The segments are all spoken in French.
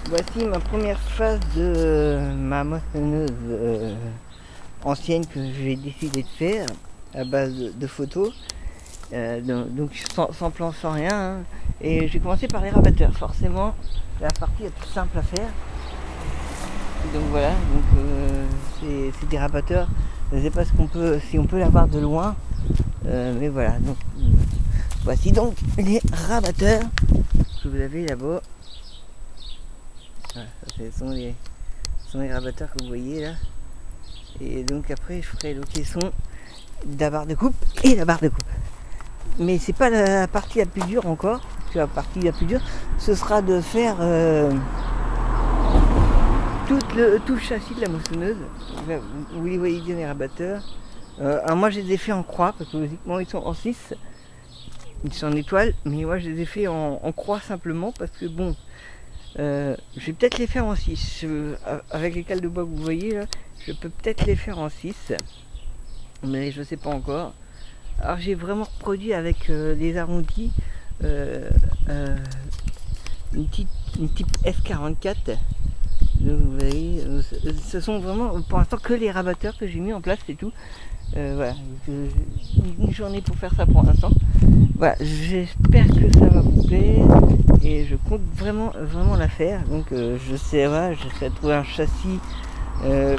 Voici ma première phase de ma moissonneuse ancienne que j'ai décidé de faire à base de photos. Donc sans plan, sans rien. Hein. Et j'ai commencé par les rabatteurs. Forcément, la partie la plus simple à faire. Donc voilà, c'est des rabatteurs. Je ne sais pas si on peut l'avoir de loin. Mais voilà, donc voici donc les rabatteurs que vous avez là-bas. Voilà, ce sont les rabatteurs que vous voyez là. Et donc après je ferai le caisson de la barre de coupe et la barre de coupe. Mais c'est pas la partie la plus dure encore. La partie la plus dure, ce sera de faire tout le châssis de la moissonneuse. Vous les voyez bien les rabatteurs. Alors moi je les ai fait en croix parce que logiquement ils sont en 6. Ils sont en étoile, mais moi je les ai fait en croix simplement parce que bon, je vais peut-être les faire en 6. Avec les cales de bois que vous voyez là, je peux peut-être les faire en 6, mais je sais pas encore. Alors j'ai vraiment reproduit avec des arrondis une type F44. Donc, vous voyez, ce sont vraiment pour l'instant que les rabatteurs que j'ai mis en place, c'est tout. Voilà, une journée pour faire ça pour l'instant. Voilà, j'espère que ça va vous plaire et je compte vraiment la faire. Donc je sais, voilà, j'essaie de trouver un châssis. Je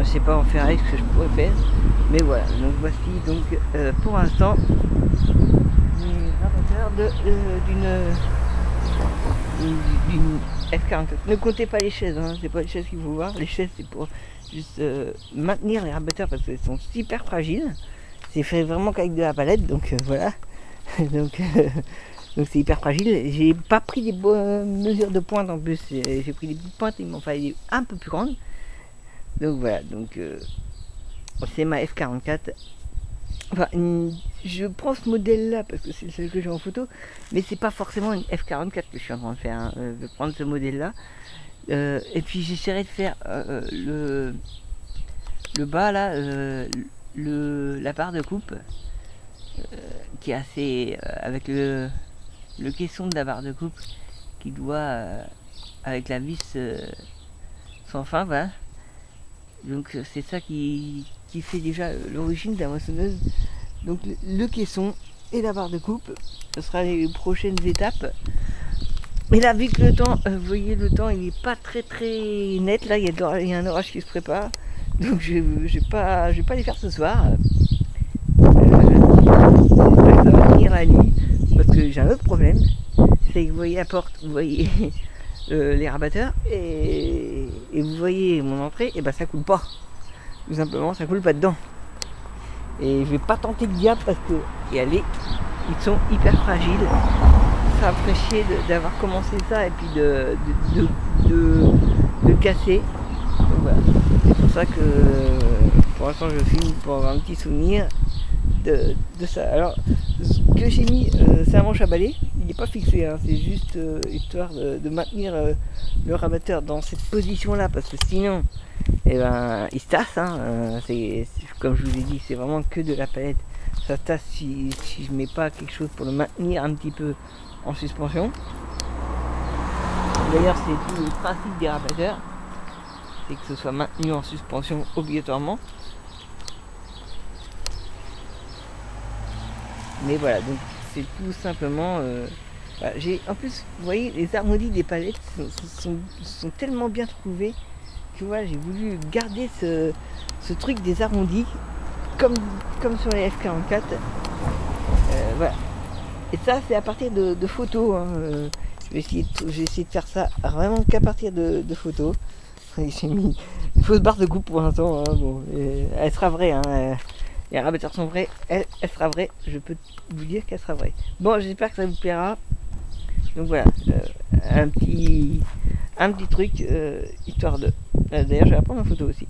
sais pas en faire avec ce que je pourrais faire, mais voilà. Donc voici donc pour l'instant les rabatteurs d'une F44. Ne comptez pas les chaises, hein, c'est pas les chaises qu'il faut voir. Les chaises c'est pour juste maintenir les rabatteurs parce qu'elles sont super fragiles. C'est fait vraiment qu'avec de la palette, donc voilà. donc c'est hyper fragile. J'ai pas pris des bonnes mesures de pointe en plus. J'ai pris des petites pointes, il m'en fallait un peu plus grandes. Donc voilà, donc c'est ma F44. Enfin, je prends ce modèle là parce que c'est celle que j'ai en photo, mais c'est pas forcément une F44 que je suis en train de faire. Hein. Je vais prendre ce modèle là. Et puis j'essaierai de faire le bas là, la barre de coupe qui est assez avec le caisson de la barre de coupe qui doit avec la vis sans fin, voilà. Donc c'est ça qui fait déjà l'origine de la moissonneuse. Donc le caisson et la barre de coupe, ce sera les prochaines étapes. Mais là, vu que le temps, vous voyez, le temps il est pas très net, là il y a un orage qui se prépare. Donc je vais pas les faire ce soir. Ça va venir la nuit. Parce que j'ai un autre problème. C'est que vous voyez la porte, vous voyez les rabatteurs et vous voyez mon entrée, et ben ça coule pas. Tout simplement ça coule pas dedans. Et je vais pas tenter le diable parce que ils sont hyper fragiles. Ça me ferait chier d'avoir commencé ça et puis de casser. Donc voilà. C'est pour ça que pour l'instant je filme pour avoir un petit souvenir de ça. Alors ce que j'ai mis c'est un manche à balai, il n'est pas fixé, hein. C'est juste histoire de maintenir le rabatteur dans cette position là parce que sinon eh ben, il se tasse, hein. C'est comme je vous ai dit, c'est vraiment que de la palette, ça tasse si je mets pas quelque chose pour le maintenir un petit peu en suspension. D'ailleurs c'est tout le principe des rabatteurs, c'est que ce soit maintenu en suspension obligatoirement. Mais voilà, donc c'est tout simplement voilà, en plus vous voyez les arrondis des palettes sont tellement bien trouvés que voilà, j'ai voulu garder ce truc des arrondis comme sur les F44. Voilà. Et ça c'est à partir de photos, hein. J'ai essayé de faire ça vraiment qu'à partir de photos. J'ai mis une fausse barre de coupe pour l'instant, hein. Bon, elle sera vraie, hein. Les rabatteurs sont vrais, elle sera vraie, je peux vous dire qu'elle sera vraie. Bon, j'espère que ça vous plaira. Donc voilà, un petit truc, histoire de... D'ailleurs, je vais prendre une photo aussi.